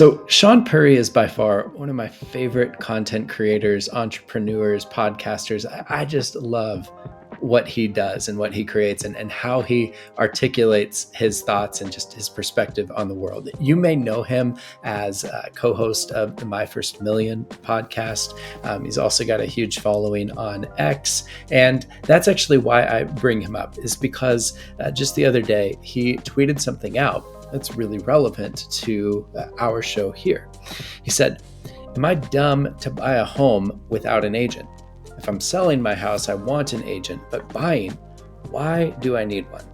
So, Shaan Puri is by far one of my favorite content creators, entrepreneurs, podcasters. I just love what he does and what he creates and how he articulates his thoughts and just his perspective on the world. You may know him as a co host of the My First Million podcast. He's also got a huge following on X. And that's actually why I bring him up, is because just the other day, he tweeted something out that's really relevant to our show here. He said, "Am I dumb to buy a home without an agent? If I'm selling my house, I want an agent, but buying, why do I need one?"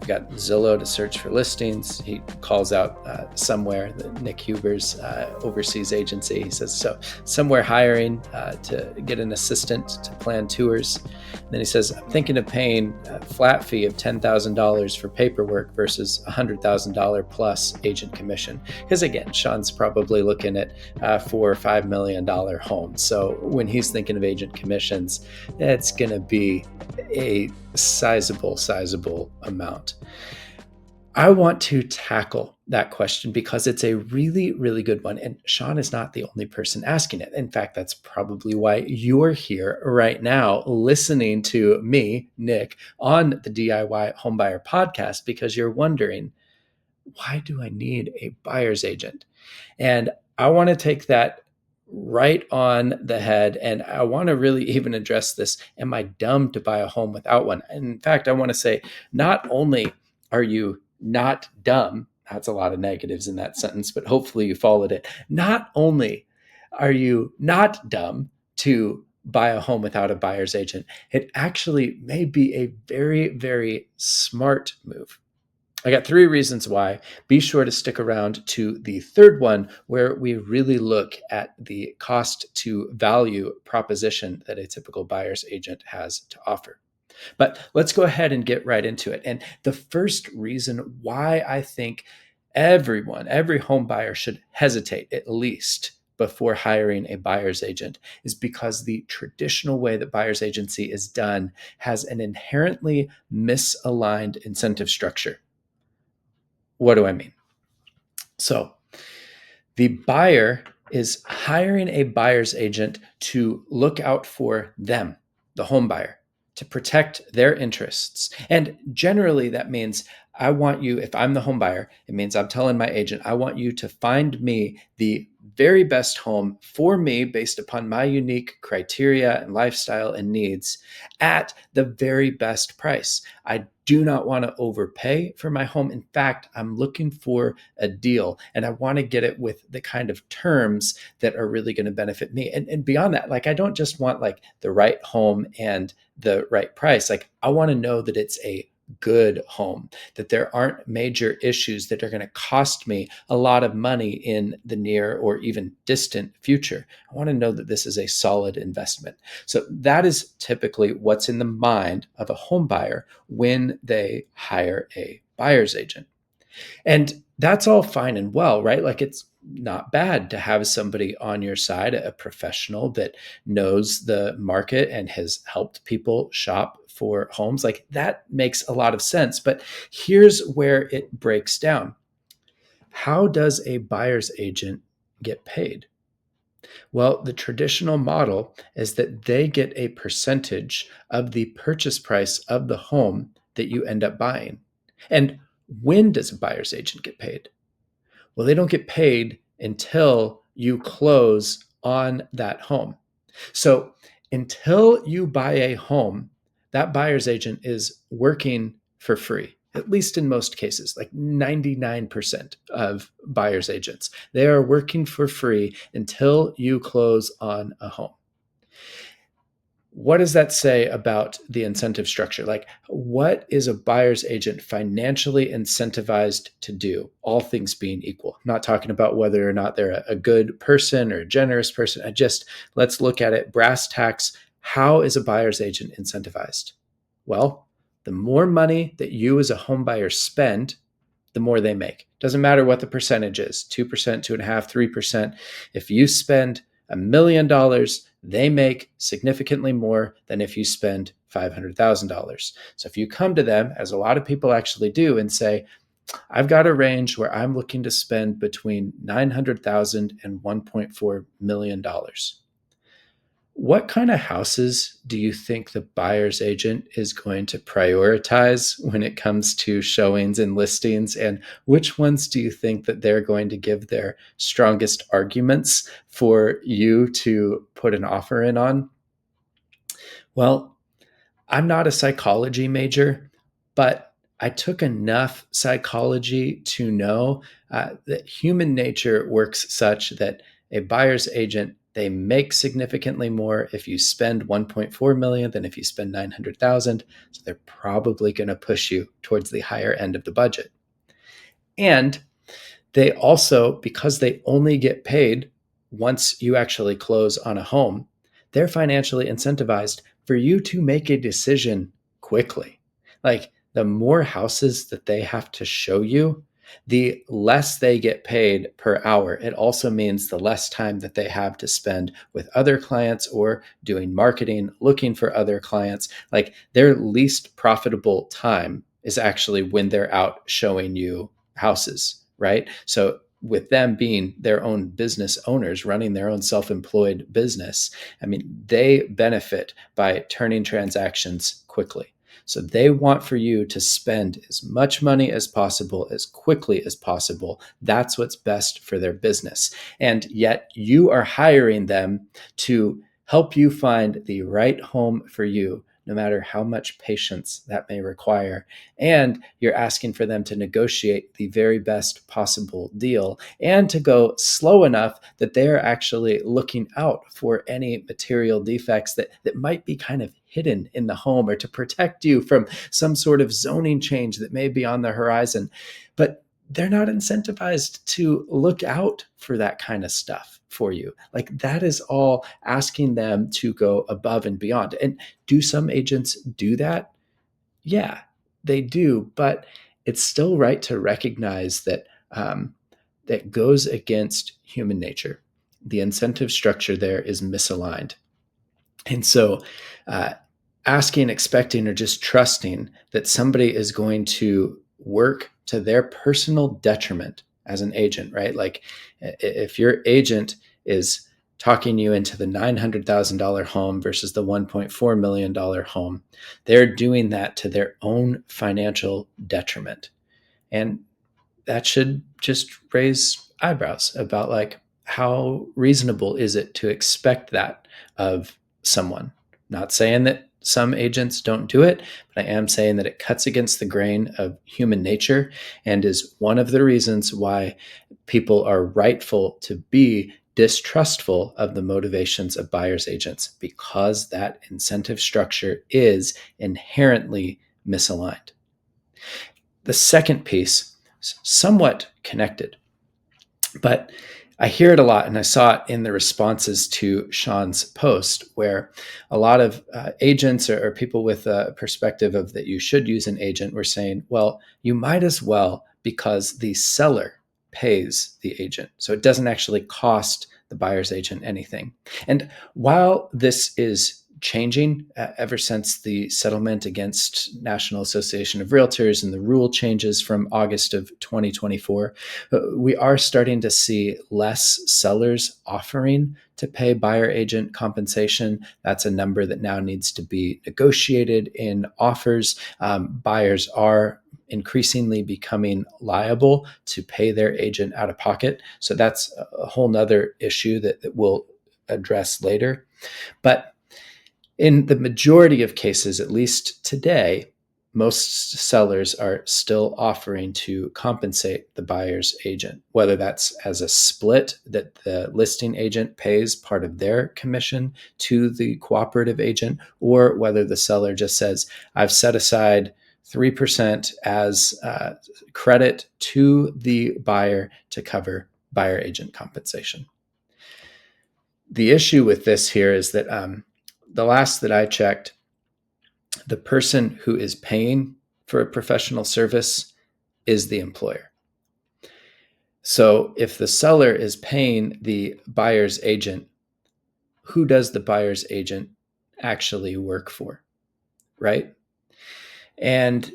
I've got Zillow to search for listings. He calls out somewhere, Nick Huber's overseas agency. He says, so somewhere hiring to get an assistant to plan tours. And then he says, I'm thinking of paying a flat fee of $10,000 for paperwork versus $100,000 plus agent commission. Because again, Shaan's probably looking at $4 or $5 million homes. So when he's thinking of agent commissions, it's going to be a sizable amount. I want to tackle that question because it's a really good one. And Shaan is not the only person asking it. In fact, that's probably why you're here right now listening to me, Nick, on the DIY Homebuyer podcast, because you're wondering, why do I need a buyer's agent? And I want to take that right on the head. And I want to really even address this. Am I dumb to buy a home without one? And in fact, I want to say, not only are you not dumb, that's a lot of negatives in that sentence, but hopefully you followed it. Not only are you not dumb to buy a home without a buyer's agent, it actually may be a very smart move. I got 3 reasons why. Be sure to stick around to the third one, where we really look at the cost to value proposition that a typical buyer's agent has to offer. But let's go ahead and get right into it. And the first reason why I think every home buyer should hesitate at least before hiring a buyer's agent is because the traditional way that buyer's agency is done has an inherently misaligned incentive structure. What do I mean? So the buyer is hiring a buyer's agent to look out for them, the home buyer, to protect their interests. And generally that means I want you, if I'm the home buyer, it means I'm telling my agent, I want you to find me the very best home for me based upon my unique criteria and lifestyle and needs at the very best price. I do not want to overpay for my home. In fact, I'm looking for a deal and I want to get it with the kind of terms that are really going to benefit me. And beyond that, like, I don't just want like the right home and the right price. Like, I want to know that it's a good home, that there aren't major issues that are going to cost me a lot of money in the near or even distant future. I want to know that this is a solid investment. So that is typically what's in the mind of a home buyer when they hire a buyer's agent. And that's all fine and well, right? Like, it's not bad to have somebody on your side, a professional that knows the market and has helped people shop for homes. Like, that makes a lot of sense. But here's where it breaks down. How does a buyer's agent get paid? Well, the traditional model is that they get a percentage of the purchase price of the home that you end up buying. And when does a buyer's agent get paid? Well, they don't get paid until you close on that home. So until you buy a home, that buyer's agent is working for free, at least in most cases, like 99% of buyer's agents. They are working for free until you close on a home. What does that say about the incentive structure? Like, what is a buyer's agent financially incentivized to do, all things being equal? I'm not talking about whether or not they're a good person or a generous person. Let's look at it brass tacks. How is a buyer's agent incentivized? Well, the more money that you as a home buyer spend, the more they make. Doesn't matter what the percentage is, 2%, 2.5%, 3%. If you spend $1 million, they make significantly more than if you spend $500,000. So if you come to them, as a lot of people actually do, and say, I've got a range where I'm looking to spend between $900,000 and $1.4 million. What kind of houses do you think the buyer's agent is going to prioritize when it comes to showings and listings? And which ones do you think that they're going to give their strongest arguments for you to put an offer in on? Well, I'm not a psychology major, but I took enough psychology to know that human nature works such that a buyer's agent, they make significantly more if you spend 1.4 million than if you spend 900,000. So they're probably going to push you towards the higher end of the budget. And they also, because they only get paid once you actually close on a home, they're financially incentivized for you to make a decision quickly. Like the more houses that they have to show you, the less they get paid per hour. It also means the less time that they have to spend with other clients or doing marketing, looking for other clients. Like their least profitable time is actually when they're out showing you houses, right? So with them being their own business owners, running their own self-employed business, I mean, they benefit by turning transactions quickly. So they want for you to spend as much money as possible, as quickly as possible. That's what's best for their business. And yet you are hiring them to help you find the right home for you, no matter how much patience that may require. And you're asking for them to negotiate the very best possible deal and to go slow enough that they're actually looking out for any material defects that might be kind of hidden in the home, or to protect you from some sort of zoning change that may be on the horizon. But they're not incentivized to look out for that kind of stuff for you. Like that is all asking them to go above and beyond. And do some agents do that? Yeah, they do, but it's still right to recognize that that goes against human nature. The incentive structure there is misaligned. And so, uh, asking, expecting, or just trusting that somebody is going to work to their personal detriment as an agent, right? Like if your agent is talking you into the $900,000 home versus the $1.4 million home, they're doing that to their own financial detriment. And that should just raise eyebrows about like how reasonable is it to expect that of someone. Not saying that some agents don't do it, but I am saying that it cuts against the grain of human nature and is one of the reasons why people are rightful to be distrustful of the motivations of buyer's agents, because that incentive structure is inherently misaligned. The second piece, somewhat connected, but I hear it a lot, and I saw it in the responses to Shaan's post, where a lot of agents or people with a perspective of that you should use an agent were saying, well, you might as well, because the seller pays the agent. So it doesn't actually cost the buyer's agent anything. And while this is changing ever since the settlement against National Association of Realtors and the rule changes from August of 2024, we are starting to see less sellers offering to pay buyer agent compensation. That's a number that now needs to be negotiated in offers. Buyers are increasingly becoming liable to pay their agent out of pocket. So that's a whole nother issue that we'll address later. But in the majority of cases, at least today, most sellers are still offering to compensate the buyer's agent, whether that's as a split that the listing agent pays part of their commission to the cooperative agent, or whether the seller just says, I've set aside 3% as credit to the buyer to cover buyer agent compensation. The issue with this here is that the last that I checked, the person who is paying for a professional service is the employer. So if the seller is paying the buyer's agent, who does the buyer's agent actually work for, right? And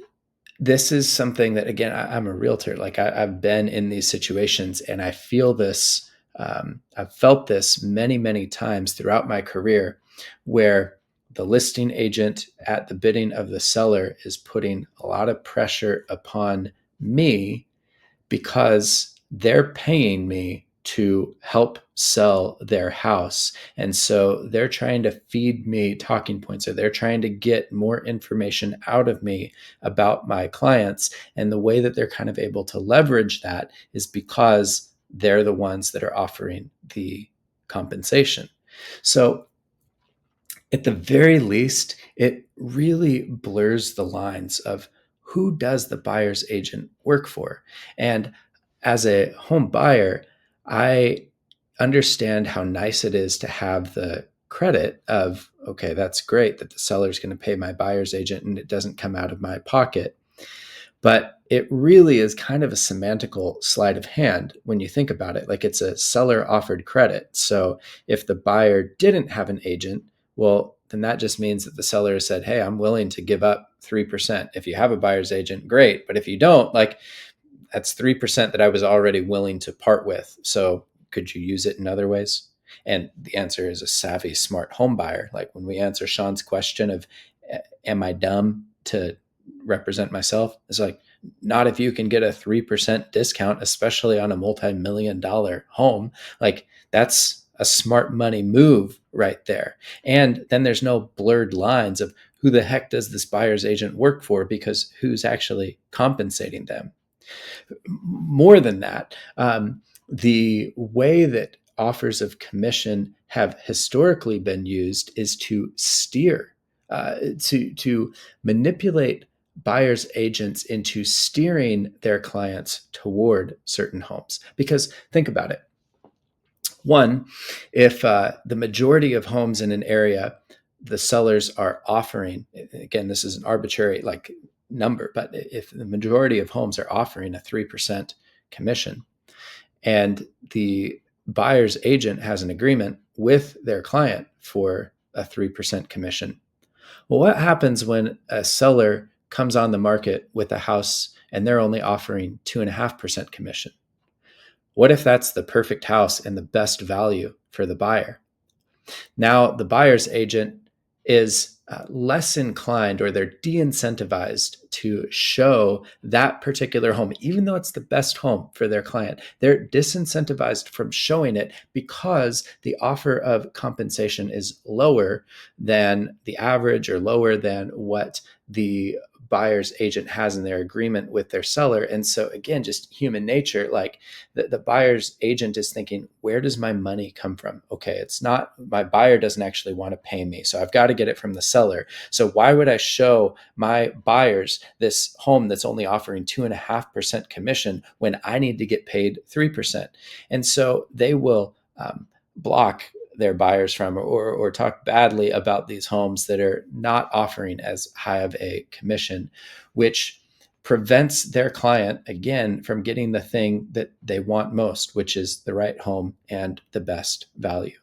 this is something that, again, I'm a realtor. Like I've been in these situations and I feel this. I've felt this many, many times throughout my career where the listing agent at the bidding of the seller is putting a lot of pressure upon me because they're paying me to help sell their house. And so they're trying to feed me talking points, or they're trying to get more information out of me about my clients. And the way that they're kind of able to leverage that is because they're the ones that are offering the compensation. So at the very least, it really blurs the lines of who does the buyer's agent work for. And as a home buyer, I understand how nice it is to have the credit of, okay, that's great that the seller's going to pay my buyer's agent and it doesn't come out of my pocket. But it really is kind of a semantical sleight of hand when you think about it. Like, it's a seller offered credit. So if the buyer didn't have an agent, well, then that just means that the seller said, hey, I'm willing to give up 3%. If you have a buyer's agent, great. But if you don't, like, that's 3% that I was already willing to part with. So could you use it in other ways? And the answer is a savvy, smart home buyer. Like when we answer Shaan's question of, am I dumb to represent myself? It's like, not if you can get a 3% discount, especially on a multi-million-dollar home. Like, that's a smart money move right there. And then there's no blurred lines of who the heck does this buyer's agent work for, because who's actually compensating them. More than that, the way that offers of commission have historically been used is to steer, to manipulate buyers agents into steering their clients toward certain homes. Because think about it. One, if the majority of homes in an area, the sellers are offering, again, this is an arbitrary like number, but if the majority of homes are offering a 3% commission and the buyer's agent has an agreement with their client for a 3% commission, well, what happens when a seller comes on the market with a house and they're only offering 2.5% commission? What if that's the perfect house and the best value for the buyer? Now, the buyer's agent is less inclined, or they're de incentivized to show that particular home, even though it's the best home for their client. They're disincentivized from showing it because the offer of compensation is lower than the average, or lower than what the buyer's agent has in their agreement with their seller. And so, again, just human nature, like the buyer's agent is thinking, where does my money come from? Okay, it's not, my buyer doesn't actually want to pay me, so I've got to get it from the seller. So why would I show my buyers this home that's only offering 2.5% commission when I need to get paid 3%? And so they will block their buyers from, or talk badly about these homes that are not offering as high of a commission, which prevents their client, again, from getting the thing that they want most, which is the right home and the best value.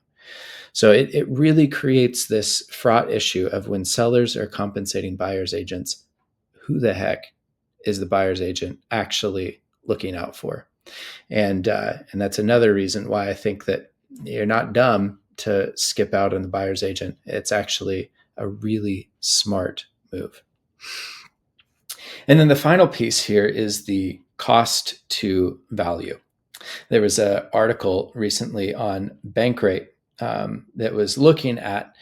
So it really creates this fraught issue of, when sellers are compensating buyer's agents, who the heck is the buyer's agent actually looking out for? And that's another reason why I think that you're not dumb to skip out on the buyer's agent. It's actually a really smart move. And then the final piece here is the cost to value. There was an article recently on Bankrate that was looking at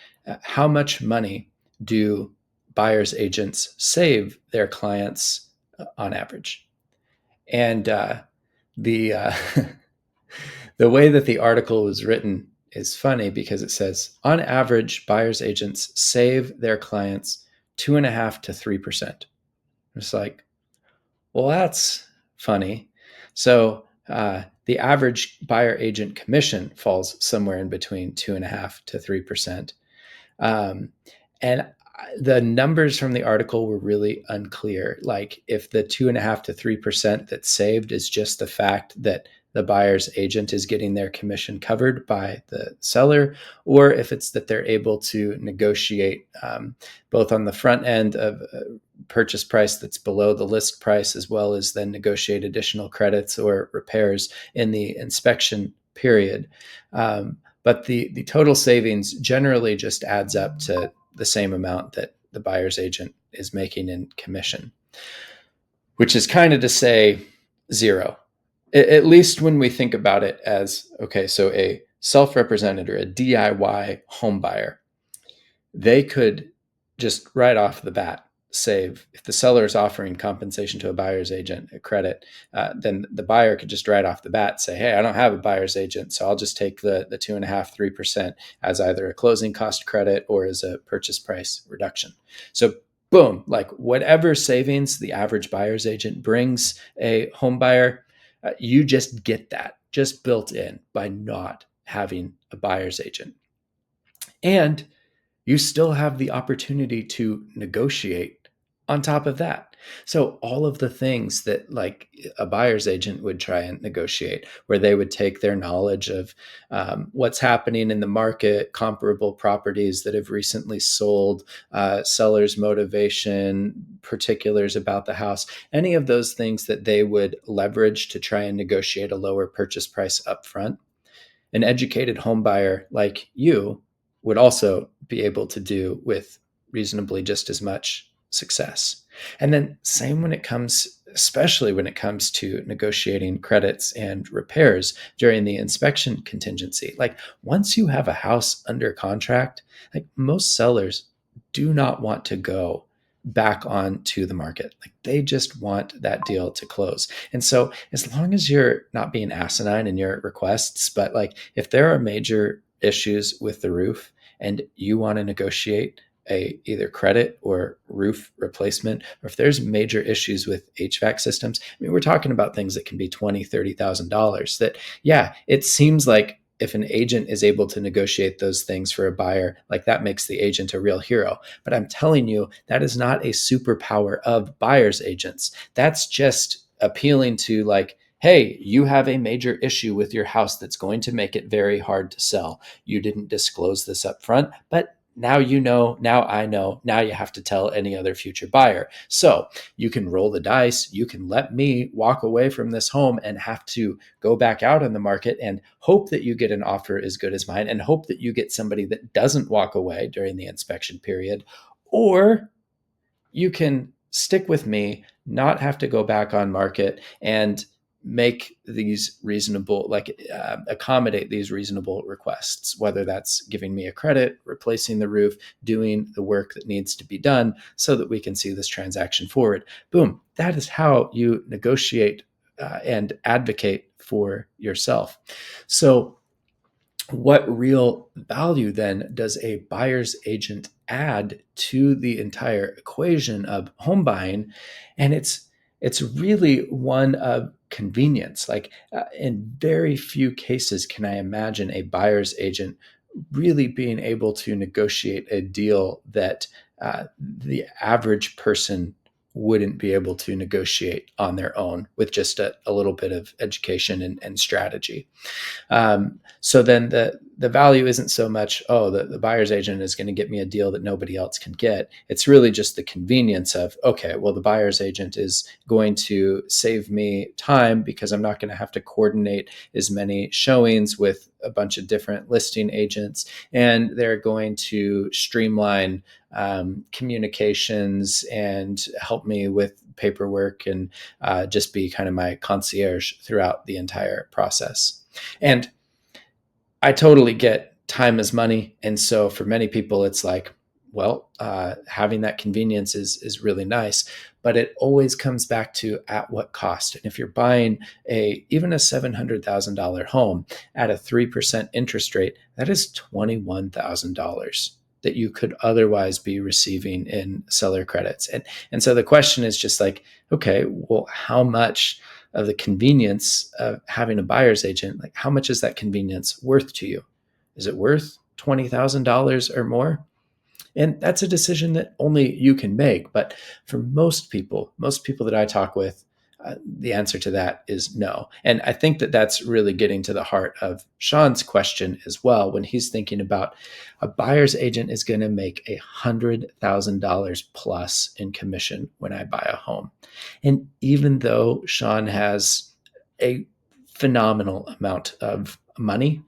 how much money do buyer's agents save their clients on average. And the the way that the article was written is funny, because it says, on average, buyer's agents save their clients 2.5% to 3%. It's like, well, that's funny. So the average buyer agent commission falls somewhere in between 2.5% to 3%. And the numbers from the article were really unclear. Like, if the 2.5% to 3% that's saved is just the fact that the buyer's agent is getting their commission covered by the seller, or if it's that they're able to negotiate both on the front end of purchase price that's below the list price, as well as then negotiate additional credits or repairs in the inspection period. But the total savings generally just adds up to the same amount that the buyer's agent is making in commission, which is kind of to say zero. At least when we think about it as, okay, so a self-represented or a DIY home buyer, they could just right off the bat save. If the seller is offering compensation to a buyer's agent, a credit, then the buyer could just right off the bat say, hey, I don't have a buyer's agent, so I'll just take the 2.5%, 3% as either a closing cost credit or as a purchase price reduction. So boom, like whatever savings the average buyer's agent brings a home buyer, you just get that just built in by not having a buyer's agent. And you still have the opportunity to negotiate on top of that. So all of the things that like a buyer's agent would try and negotiate, where they would take their knowledge of what's happening in the market, comparable properties that have recently sold, seller's motivation, particulars about the house, any of those things that they would leverage to try and negotiate a lower purchase price upfront. An educated home buyer like you would also be able to do with reasonably just as much success. And then same when it comes, especially when it comes to negotiating credits and repairs during the inspection contingency. Like once you have a house under contract, like most sellers do not want to go back onto the market. Like they just want that deal to close. And so as long as you're not being asinine in your requests, but like if there are major issues with the roof and you want to negotiate a either credit or roof replacement, or if there's major issues with HVAC systems, I mean, we're talking about things that can be $20,000, $30,000 that, yeah, it seems like if an agent is able to negotiate those things for a buyer, like that makes the agent a real hero. But I'm telling you, that is not a superpower of buyer's agents. That's just appealing to like, hey, you have a major issue with your house that's going to make it very hard to sell. You didn't disclose this up front, but now you know, now I know, now you have to tell any other future buyer. So you can roll the dice. You can let me walk away from this home and have to go back out on the market and hope that you get an offer as good as mine and hope that you get somebody that doesn't walk away during the inspection period. Or you can stick with me, not have to go back on market and make these reasonable, like accommodate these reasonable requests, whether that's giving me a credit, replacing the roof, doing the work that needs to be done so that we can see this transaction forward. Boom. That is how you negotiate and advocate for yourself. So what real value then does a buyer's agent add to the entire equation of home buying? And it's really one of convenience. Like in very few cases can I imagine a buyer's agent really being able to negotiate a deal that the average person wouldn't be able to negotiate on their own with just a little bit of education and strategy. So then the value isn't so much, oh, the buyer's agent is going to get me a deal that nobody else can get. It's really just the convenience of, okay, well, the buyer's agent is going to save me time because I'm not going to have to coordinate as many showings with a bunch of different listing agents. And they're going to streamline communications and help me with paperwork and just be kind of my concierge throughout the entire process. And I totally get time is money. And so for many people, it's like, well, having that convenience is really nice, but it always comes back to at what cost. And if you're buying even a $700,000 home at a 3% interest rate, that is $21,000 that you could otherwise be receiving in seller credits. And so the question is just like, okay, well, how much of the convenience of having a buyer's agent, like how much is that convenience worth to you? Is it worth $20,000 or more? And that's a decision that only you can make. But for most people that I talk with, The answer to that is no. And I think that that's really getting to the heart of Shaan's question as well, when he's thinking about a buyer's agent is going to make $100,000 plus in commission when I buy a home. And even though Shaan has a phenomenal amount of money,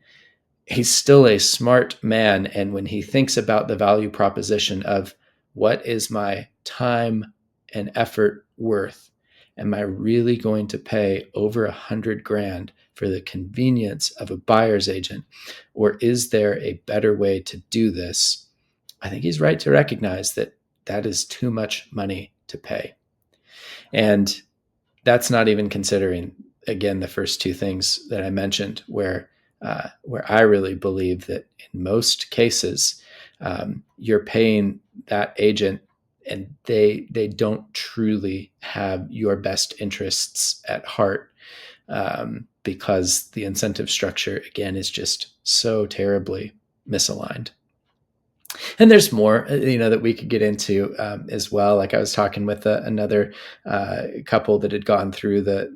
he's still a smart man. And when he thinks about the value proposition of what is my time and effort worth, am I really going to pay over 100 grand for the convenience of a buyer's agent? Or is there a better way to do this? I think he's right to recognize that that is too much money to pay. And that's not even considering, again, the first two things that I mentioned, where I really believe that in most cases, you're paying that agent and they don't truly have your best interests at heart, because the incentive structure, again, is just so terribly misaligned. And there's more, that we could get into as well. Like I was talking with another couple that had gone through the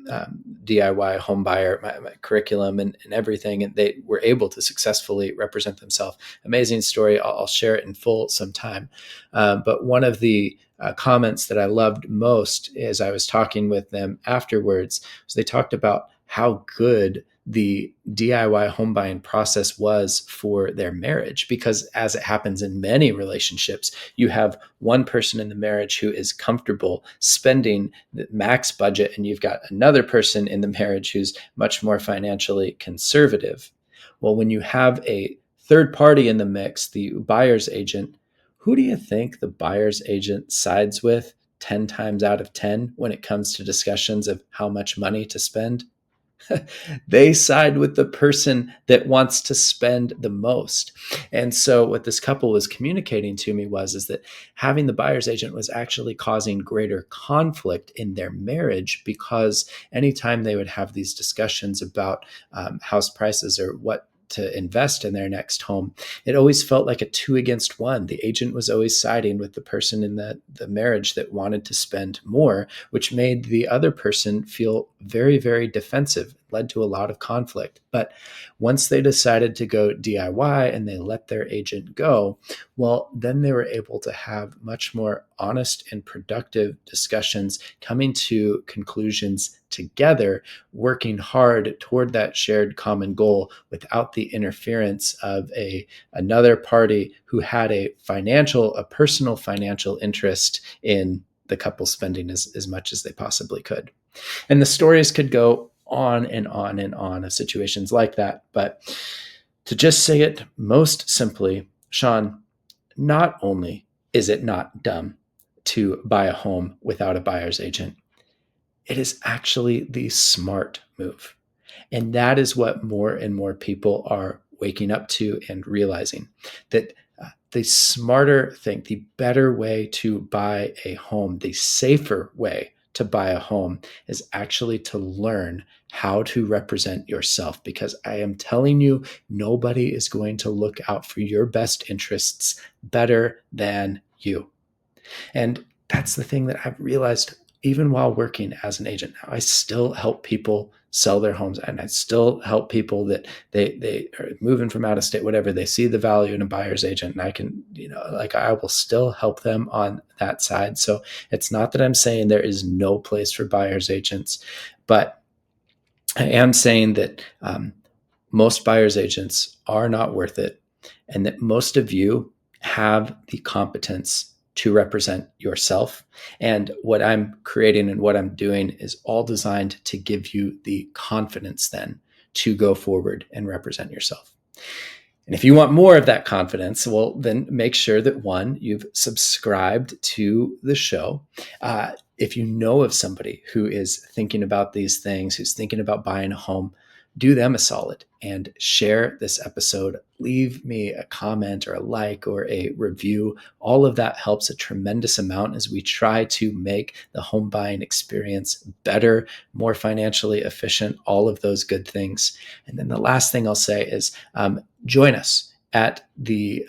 DIY homebuyer my curriculum and everything, and they were able to successfully represent themselves. Amazing story. I'll share it in full sometime. But one of the comments that I loved most as I was talking with them afterwards was they talked about how good the DIY home buying process was for their marriage, because as it happens in many relationships, you have one person in the marriage who is comfortable spending the max budget, and you've got another person in the marriage who's much more financially conservative. Well, when you have a third party in the mix, the buyer's agent, who do you think the buyer's agent sides with 10 times out of 10 when it comes to discussions of how much money to spend? They side with the person that wants to spend the most. And so what this couple was communicating to me is that having the buyer's agent was actually causing greater conflict in their marriage, because anytime they would have these discussions about house prices or what to invest in their next home, it always felt like a 2 against 1. The agent was always siding with the person in the marriage that wanted to spend more, which made the other person feel very, very defensive, led to a lot of conflict. But once they decided to go DIY and they let their agent go, well, then they were able to have much more honest and productive discussions, coming to conclusions together, working hard toward that shared common goal without the interference of another party who had a personal financial interest in the couple spending as much as they possibly could. And the stories could go on and on and on of situations like that. But to just say it most simply, Shaan, not only is it not dumb to buy a home without a buyer's agent, it is actually the smart move. And that is what more and more people are waking up to and realizing, that the smarter thing, the better way to buy a home, the safer way to buy a home, is actually to learn how to represent yourself. Because I am telling you, nobody is going to look out for your best interests better than you. And that's the thing that I've realized even while working as an agent now. I still help people sell their homes, and I still help people that they are moving from out of state, whatever. They see the value in a buyer's agent, and I can, I will still help them on that side. So it's not that I'm saying there is no place for buyer's agents, but I am saying that most buyer's agents are not worth it, and that most of you have the competence to represent yourself. And what I'm creating and what I'm doing is all designed to give you the confidence then to go forward and represent yourself. And if you want more of that confidence, well, then make sure that, one, you've subscribed to the show. If you know of somebody who is thinking about these things, who's thinking about buying a home, do them a solid and share this episode. Leave me a comment or a like or a review. All of that helps a tremendous amount as we try to make the home buying experience better, more financially efficient, all of those good things. And then the last thing I'll say is join us at the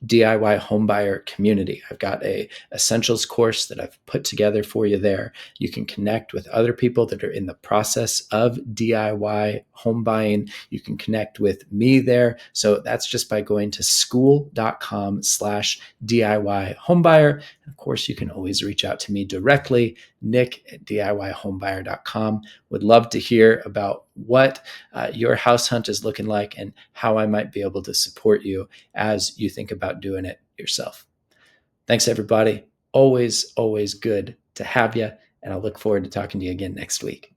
DIY homebuyer community. I've got a essentials course that I've put together for you there. You can connect with other people that are in the process of DIY home buying. You can connect with me there. So that's just by going to school.com/DIY homebuyer. And of course, you can always reach out to me directly, nick@DIYhomebuyer.com. Would love to hear about what your house hunt is looking like and how I might be able to support you as you think about doing it yourself. Thanks, everybody. Always, always good to have you. And I'll look forward to talking to you again next week.